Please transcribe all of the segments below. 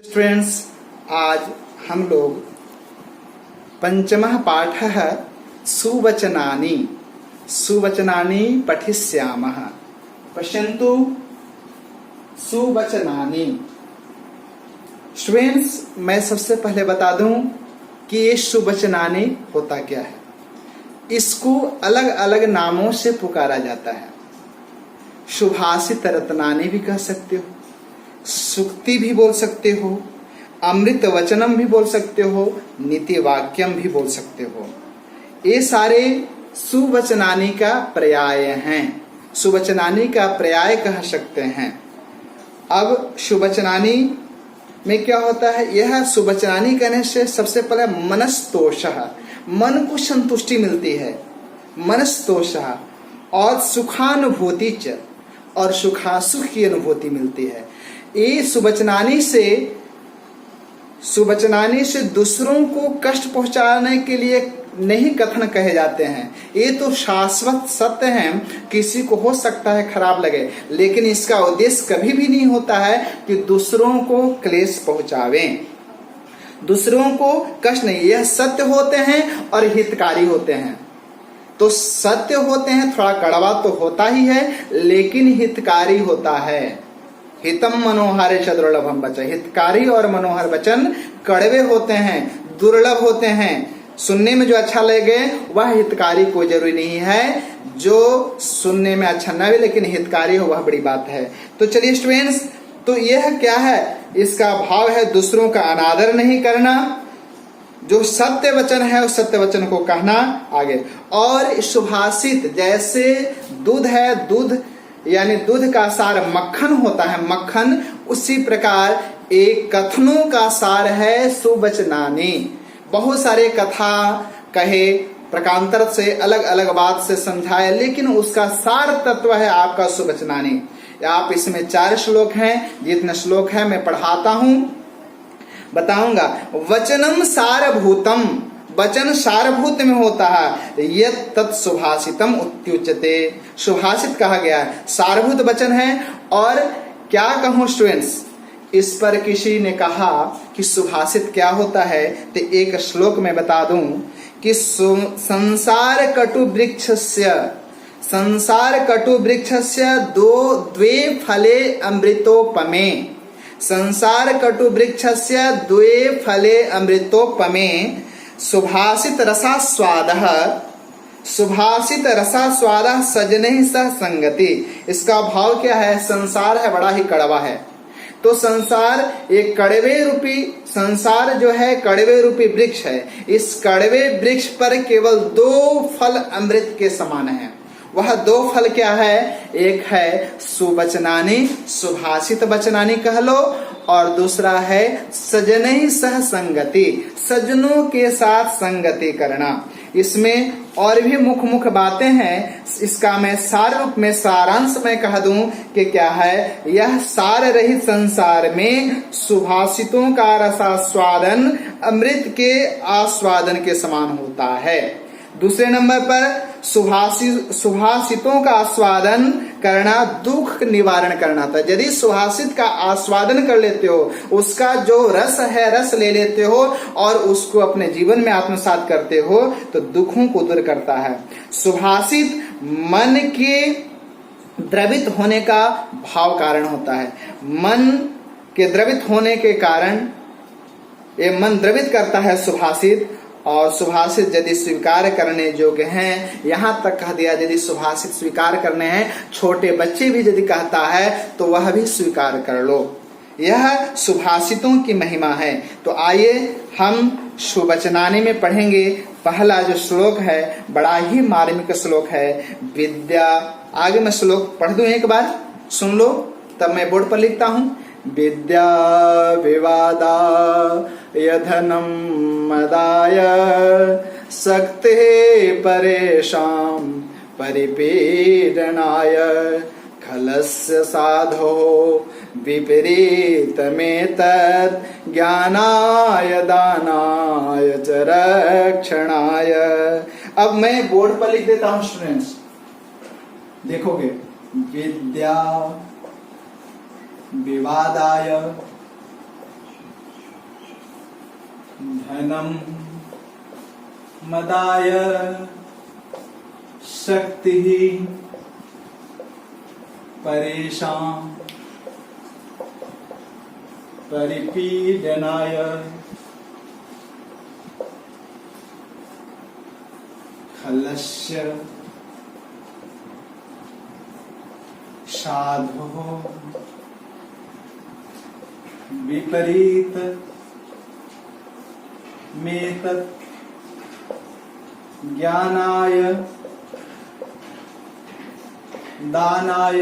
Students, आज हम लोग पंचमः पाठः सुवचनानि सुवचनानि पठिष्यामः। पश्यन्तु सुवचनानि। स्टूडेंट्स, मैं सबसे पहले बता दूं कि ये सुवचनानि होता क्या है। इसको अलग अलग नामों से पुकारा जाता है। सुभाषित रत्नानि भी कह सकते हो, सूक्ति भी बोल सकते हो, अमृत वचनम भी बोल सकते हो, नीति वाक्यम भी बोल सकते हो। ये सारे सुवचनानि का पर्याय हैं, सुवचनानि का पर्याय कह सकते हैं। अब सुवचनानि में क्या होता है? यह सुवचनानि कहने से सबसे पहले मनस्तोषः, मन को संतुष्टि मिलती है, मनस्तोषः, और सुखानुभूति च, और सुख की अनुभूति मिलती है। ये सुवचनानि से दूसरों को कष्ट पहुंचाने के लिए नहीं कथन कहे जाते हैं। ये तो शाश्वत सत्य है, किसी को हो सकता है खराब लगे, लेकिन इसका उद्देश्य कभी भी नहीं होता है कि दूसरों को क्लेश पहुंचावें, दूसरों को कष्ट नहीं। यह सत्य होते हैं और हितकारी होते हैं। तो सत्य होते हैं, थोड़ा कड़वा तो होता ही है, लेकिन हितकारी होता है। हितम मनोहर च दुर्लभम वचन, हितकारी और मनोहर वचन कड़वे होते हैं, दुर्लभ होते हैं। सुनने में जो अच्छा लगे वह हितकारी कोई जरूरी नहीं है, जो सुनने में अच्छा न भी लेकिन हितकारी हो वह बड़ी बात है। तो चलिए स्टूडेंट्स, तो यह क्या है? इसका भाव है दूसरों का अनादर नहीं करना, जो सत्य वचन है उस सत्य वचन को कहना आगे। और सुभाषित, जैसे दूध है, दूध यानी दूध का सार मक्खन होता है, मक्खन, उसी प्रकार एक कथनों का सार है सुवचनानि। बहुत सारे कथा कहे, प्रकांतर से अलग अलग बात से समझाए, लेकिन उसका सार तत्व है आपका सुवचनानि। आप इसमें 4 श्लोक हैं, जितने श्लोक हैं मैं पढ़ाता हूं, बताऊंगा। वचनम सारभूतम, वचन सारभूत में होता है, यत् तत् सुभाषितम उच्यते, सुभाषित कहा गया है, सारभूत वचन है। और क्या कहूं स्टूडेंट्स, इस पर किसी ने कहा कि सुभाषित क्या होता है, तो एक श्लोक में बता दूं कि संसार कटु वृक्षस्य द्वे फले अमृतोपमे, संसार कटु वृक्षस्य द्वे फले अमृतोपमे, सुभाषित रसास्वादः, सुभाषित रसास्वादः सजनैः सह संगति। इसका भाव क्या है? संसार है बड़ा ही कड़वा है, तो संसार एक कड़वे रूपी, संसार जो है कड़वे रूपी वृक्ष है। इस कड़वे वृक्ष पर केवल 2 फल अमृत के समान है। वह 2 फल क्या है? एक है सुवचनानि, सुभाषित वचनानि कह लो, और दूसरा है सजनैः सह संगति, सज्जनों के साथ संगति करना। इसमें और भी मुख्य बातें हैं, इसका मैं सार रूप में सारांश में कह दूं कि क्या है? यह सार रहित संसार में सुभाषितों का रसास्वादन अमृत के आस्वादन के समान होता है। दूसरे नंबर पर सुभाषितों का आस्वादन करना दुख निवारण करना था। यदि सुभाषित का आस्वादन कर लेते हो, उसका जो रस है रस ले लेते हो और उसको अपने जीवन में आत्मसात करते हो, तो दुखों को दूर करता है। सुभाषित मन के द्रवित होने का भाव कारण होता है। मन के द्रवित होने के कारण ये मन द्रवित करता है सुभाषित। और सुभाषित यदि स्वीकार करने योग्य हैं, यहाँ तक कह दिया यदि सुभाषित स्वीकार करने हैं, छोटे बच्चे भी यदि कहता है तो वह भी स्वीकार कर लो। यह सुभाषितों की महिमा है। तो आइए हम सुवचनानि में पढ़ेंगे। पहला जो श्लोक है बड़ा ही मार्मिक श्लोक है, विद्या। आगे मैं श्लोक पढ़ दूं, एक बार सुन लो, तब मैं बोर्ड पर लिखता हूं। विद्या विवादाय धनं मदाय शक्तिः परेषां परिपीडनाय खलस्य साधो विपरीतमेतत् ज्ञानाय दानाय च रक्षणाय। अब मैं बोर्ड पर लिख देता हूं स्टूडेंट्स, देखोगे। विद्या विवादाय धनम मदाय शक्ति परेशान परिपीडनाय खलस्य साधो विपरीत मेतत् ज्ञानाय दानाय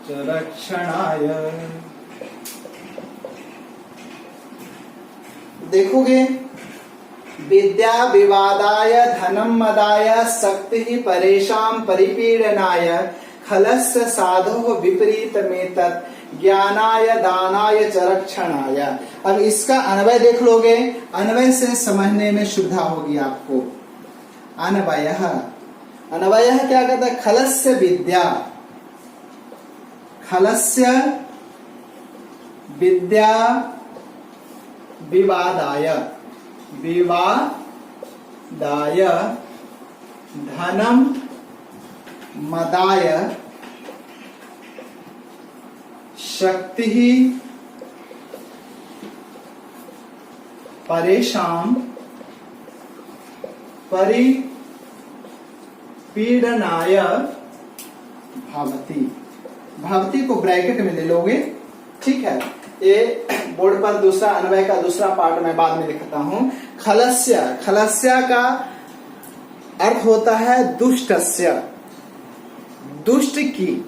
च रक्षणाय। देखोगे, विद्या विवादाय धनम मदाय शक्ति परेशान परिपीडनाय खलस्य साधो विपरीत मेतत् ज्ञानाय दानाय च रक्षणाय। अब इसका अन्वय देख लोगे, अन्वय से समझने में सुविधा होगी आपको। अन्वयः, अन्वयः क्या कहता है? खलस्य विद्या, खलस्य विद्या विवादाय, विवादाय धनम मदाय शक्ति परेशान परिपीडनाय भवति। भवति को ब्रैकेट में ले लोगे, ठीक है। ये बोर्ड पर दूसरा अन्वय का दूसरा पार्ट मैं बाद में लिखता हूं। खलस्य, खलस्य का अर्थ होता है दुष्टस्य, दुष्ट की,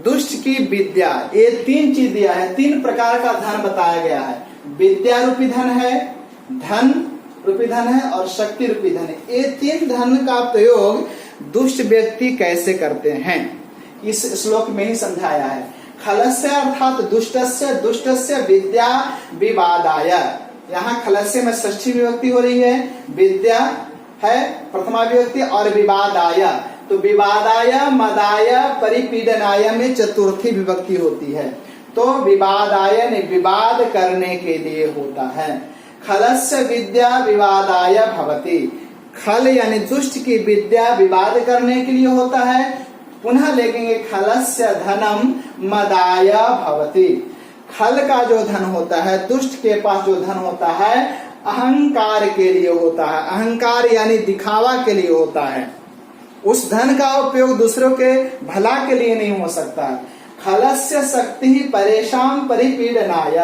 दुष्ट की विद्या। ये तीन चीज दिया है, तीन प्रकार का धन बताया गया है। विद्या रूपी धन है, धन रूपी धन है और शक्ति रूपी धन है। ये तीन धन का प्रयोग दुष्ट व्यक्ति कैसे करते हैं, इस श्लोक में ही समझाया है। खलस्य अर्थात दुष्टस्य, दुष्टस्य विद्या विवादाय। यहाँ खलस्य में षष्ठी विभक्ति हो रही है, विद्या है प्रथमा विभक्ति और विवादाय, तो विवादाय मदाय परिपीडनाय में चतुर्थी विभक्ति होती है। तो विवादाय ने विवाद करने के लिए होता है। खलस्य विद्या विवादाय भवति। खल यानी दुष्ट की विद्या विवाद करने के लिए होता है। पुनः लेंगे खलस्य धनम मदाय भवति। खल का जो धन होता है, दुष्ट के पास जो धन होता है, अहंकार के लिए होता है। अहंकार यानी दिखावा के लिए होता है। उस धन का उपयोग दूसरों के भला के लिए नहीं हो सकता। खलस्य शक्ति परेशान परिपीडनाय,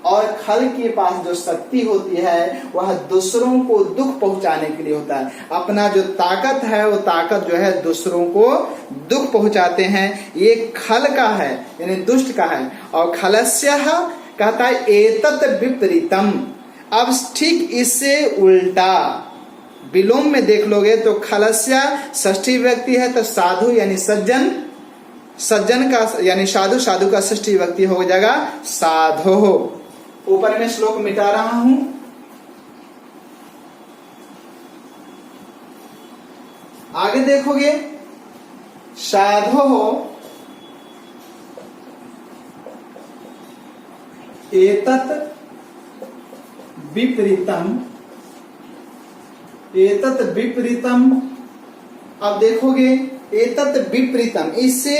और खल के पास जो शक्ति होती है वह दूसरों को दुख पहुंचाने के लिए होता है। अपना जो ताकत है वो ताकत जो है दूसरों को दुख पहुंचाते हैं, ये खल का है यानी दुष्ट का है। और खलस्य कहता है एतत् विपरीतम। अब ठीक इससे उल्टा विलोम में देख लोगे तो खलस्य षष्ठी व्यक्ति है, तो साधु यानी सज्जन, सज्जन का यानी साधु, साधु का षष्ठी व्यक्ति हो जाएगा साधो। ऊपर में श्लोक मिटा रहा हूं। आगे देखोगे, साधो एतत् विपरीतम, एतत् विपरीतम। अब देखोगे एतत् विपरीतम, इससे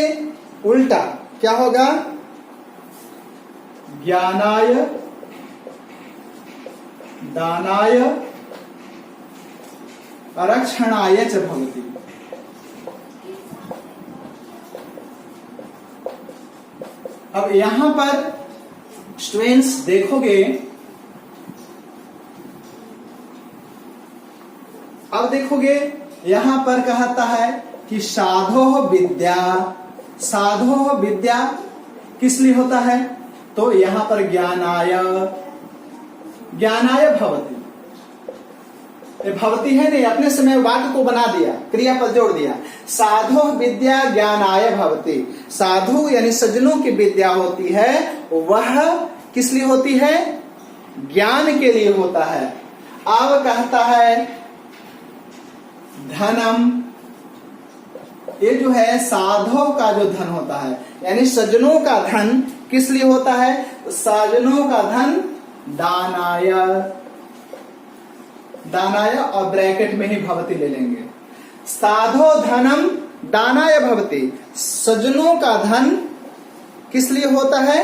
उल्टा क्या होगा? ज्ञानाय दानाय रक्षणाय च भवति। अब यहां पर स्टूडेंट्स देखोगे, अब देखोगे यहां पर कहता है कि साधो विद्या, साधो विद्या किस लिए होता है? तो यहां पर ज्ञानाय, ज्ञानाय भवति। भवति है नहीं, अपने समय वाक्य को बना दिया, क्रियापद जोड़ दिया। साधो विद्या ज्ञानाय भवति। साधु यानी सज्जनों की विद्या होती है, वह किस लिए होती है? ज्ञान के लिए होता है। अब कहता है धनम, ये जो है साधो का जो धन होता है यानी सज्जनों का धन, किस लिए होता है? सज्जनों का धन दानाय, दानाय और ब्रैकेट में ही भवती ले लेंगे। साधो धनम दानाय भवती, सज्जनों का धन किस लिए होता है?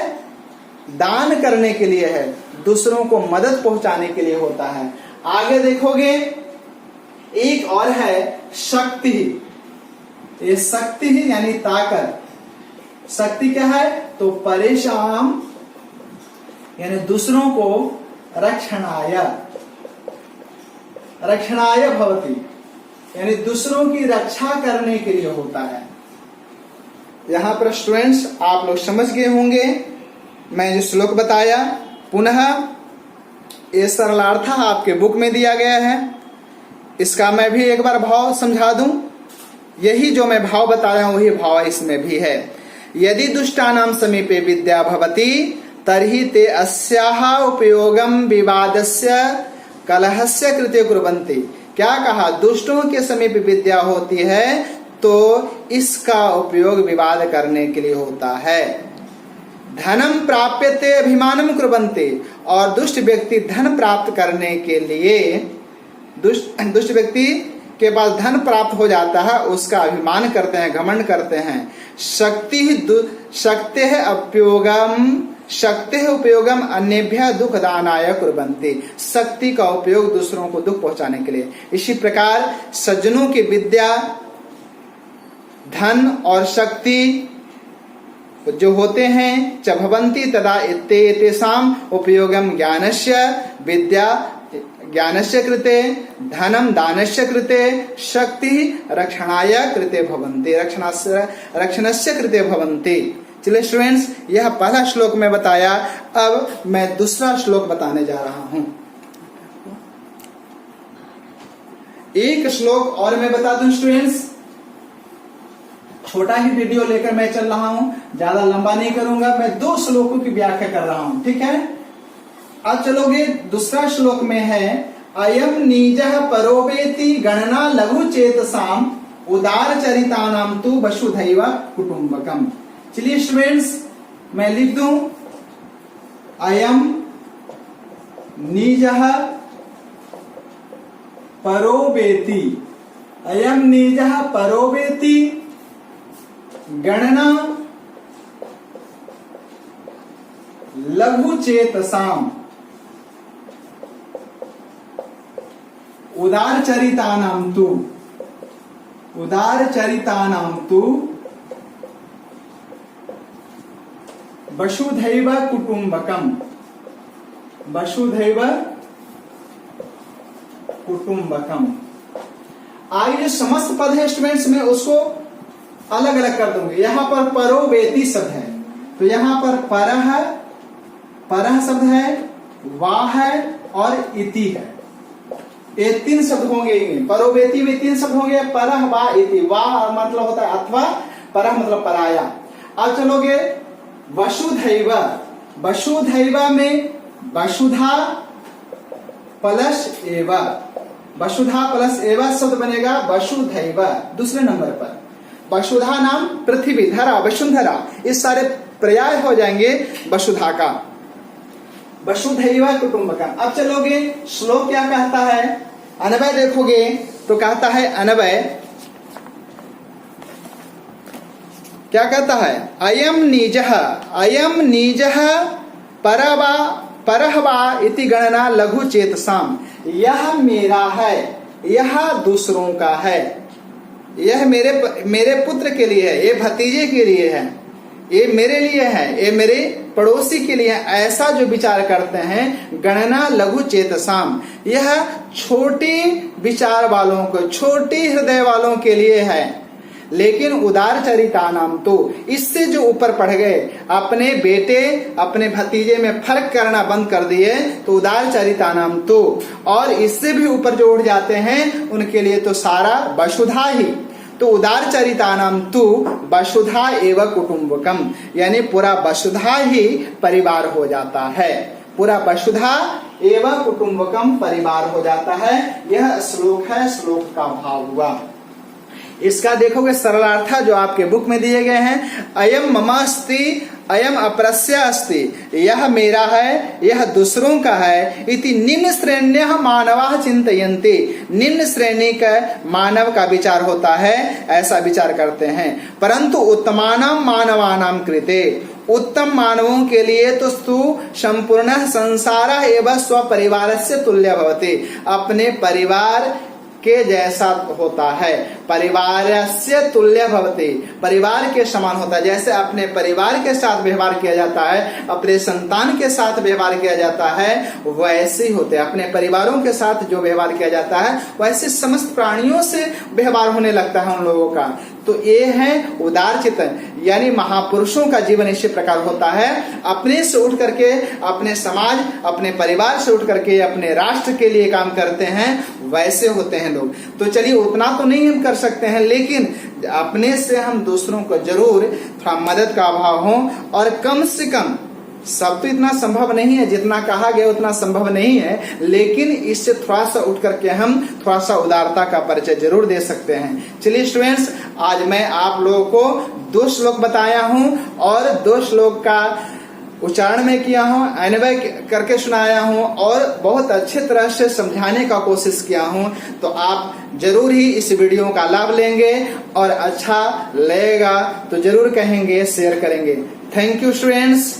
दान करने के लिए है, दूसरों को मदद पहुंचाने के लिए होता है। आगे देखोगे एक और है शक्ति। ये शक्ति ही यानी ताकत। शक्ति क्या है? तो परेशान यानी दूसरों को रक्षणाय, रक्षणाय भवती यानी दूसरों की रक्षा करने के लिए होता है। यहां पर स्टूडेंट्स आप लोग समझ गए होंगे मैं जो श्लोक बताया। पुनः ये सरलार्थ आपके बुक में दिया गया है, इसका मैं भी एक बार भाव समझा दूं। यही जो मैं भाव बता रहा हूं वही भाव इसमें भी है। यदि दुष्टानां समीपे विद्या भवति तर्हि ते अस्याः उपयोगम विवादस्य कलहस्य कृते कुर्वन्ति। क्या कहा? दुष्टों के समीप विद्या होती है तो इसका उपयोग विवाद करने के लिए होता है। धनम प्राप्यते अभिमानम कुर्वन्ति, और दुष्ट व्यक्ति धन प्राप्त करने के लिए, दुष्ट व्यक्ति के पास धन प्राप्त हो जाता है उसका अभिमान करते हैं, घमंड करते हैं। शक्ति है उपयोगम, शक्ति है उपयोगम अन्येभ्यः दुख दानाय कुर्वन्ति, शक्ति का उपयोग दूसरों को दुख पहुंचाने के लिए। इसी प्रकार सज्जनों की विद्या, धन और शक्ति जो होते हैं च भवन्ति तदा तेषाम् उपयोगम ज्ञानस्य, विद्या ज्ञानस्य कृते, धनम दानस्य कृते, शक्ति रक्षणाय कृते भवन्ति, रक्षणस्य कृते भवन्ति। चलिए स्टूडेंट्स, यह पहला श्लोक में बताया। अब मैं दूसरा श्लोक बताने जा रहा हूं। एक श्लोक और मैं बता दूं स्टूडेंट्स, छोटा ही वीडियो लेकर मैं चल रहा हूं, ज्यादा लंबा नहीं करूंगा। मैं 2 श्लोकों की व्याख्या कर रहा हूं, ठीक है। अब चलोगे दूसरा श्लोक में है अयम नीजः परोवेति गणना लघु चेतसाम उदार चरितानां तु वसुधैव कुटुंबकम। चलिए स्टूडेंट्स मैं लिख दूं अयम नीजः परोवेति, अयम नीजः परोवेति गणना लघु चेतसाम उदार चरितानां तु, उदार चरितानां तु वसुधैव कुटुंबकम, वसुधैव कुटुंबकम। आइए समस्त पद है स्टूडेंट्स में उसको अलग अलग कर दूंगे। यहां पर परोवेति शब्द है तो यहां पर परह, परह शब्द है, वाह है और इति है। ये 3 शब्द होंगे। परोवेति में 3 शब्द होंगे, परह, वाह, इति। वाह मतलब होता है अथवा, परह मतलब पराया। अब चलोगे वसुधैव, वसुधैव में वसुधा प्लस एव, वसुधा प्लस एव शब्द बनेगा वसुधैव। दूसरे नंबर पर वसुधा नाम पृथ्वी, धरा, वसुंधरा, इस सारे पर्याय हो जाएंगे वसुधा का। वसुधैव कुटुंबकम। अब चलोगे श्लोक क्या कहता है, अन्वय देखोगे तो कहता है अन्वय क्या कहता है? अयम नीजः, अयम नीजः परवा, परहवा इति गणना लघु चेतसाम। यह मेरा है, यह दूसरों का है, यह मेरे पुत्र के लिए है, ये भतीजे के लिए है, ये मेरे लिए है, ये मेरे पड़ोसी के लिए है। ऐसा जो विचार करते हैं गणना लघु चेतसाम, यह छोटी विचार वालों को, छोटी हृदय वालों के लिए है। लेकिन उदार चरितानाम तो, इससे जो ऊपर पढ़ गए, अपने बेटे अपने भतीजे में फर्क करना बंद कर दिए तो उदार चरितानाम तो, और इससे भी ऊपर जो उठ जाते हैं उनके लिए तो सारा वसुधा ही। तो उदार चरितानाम तु वसुधा एव कुटुंबकम, यानी पूरा वसुधा ही परिवार हो जाता है, पूरा वसुधा एव कुटुंबकम परिवार हो जाता है। यह श्लोक है, श्लोक का भाव हुआ। इसका देखोगे सरलार्थ जो आपके बुक में दिए गए हैं, अयम ममास्ति अयम अपरस्य अस्ति, यह मेरा है, यह दूसरों का है। इति निम्न श्रेण्यः मानवाः चिन्तयन्ति, निम्न श्रेणी का मानव का विचार होता है, ऐसा विचार करते हैं। परंतु उत्तमानां मानवानां कृते, उत्तम मानवों के लिए तो संपूर्ण संसार एवं स्वपरिवारस्य तुल्य भवति, अपने परिवार के जैसा होता है। परिवारस्य तुल्य भवति, परिवार के समान होता है। जैसे अपने परिवार के साथ व्यवहार किया जाता है, अपने संतान के साथ व्यवहार किया जाता है, वैसे ही होते हैं। अपने परिवारों के साथ जो व्यवहार किया जाता है, वैसे समस्त प्राणियों से व्यवहार होने लगता है उन लोगों का। तो ये है उदार चिंतन, यानी महापुरुषों का जीवन इसी प्रकार होता है। अपने से उठ करके अपने समाज, अपने परिवार से उठ करके अपने राष्ट्र के लिए काम करते हैं, वैसे होते हैं लोग। तो चलिए, उतना तो नहीं हम कर सकते हैं, लेकिन अपने से हम दूसरों को जरूर थोड़ा मदद का अभाव हो, और कम से कम, सब तो इतना संभव नहीं है, जितना कहा गया उतना संभव नहीं है, लेकिन इससे थोड़ा सा उठ करके हम थोड़ा सा उदारता का परिचय जरूर दे सकते हैं। चलिए स्टूडेंट्स, आज मैं आप लोगों को 2 श्लोक बताया हूं और 2 श्लोक का उच्चारण में किया हूं, अन्वय करके सुनाया हूं और बहुत अच्छे तरह से समझाने का कोशिश किया हूं। तो आप जरूर ही इस वीडियो का लाभ लेंगे और अच्छा लगेगा तो जरूर कहेंगे, शेयर करेंगे। Thank you students.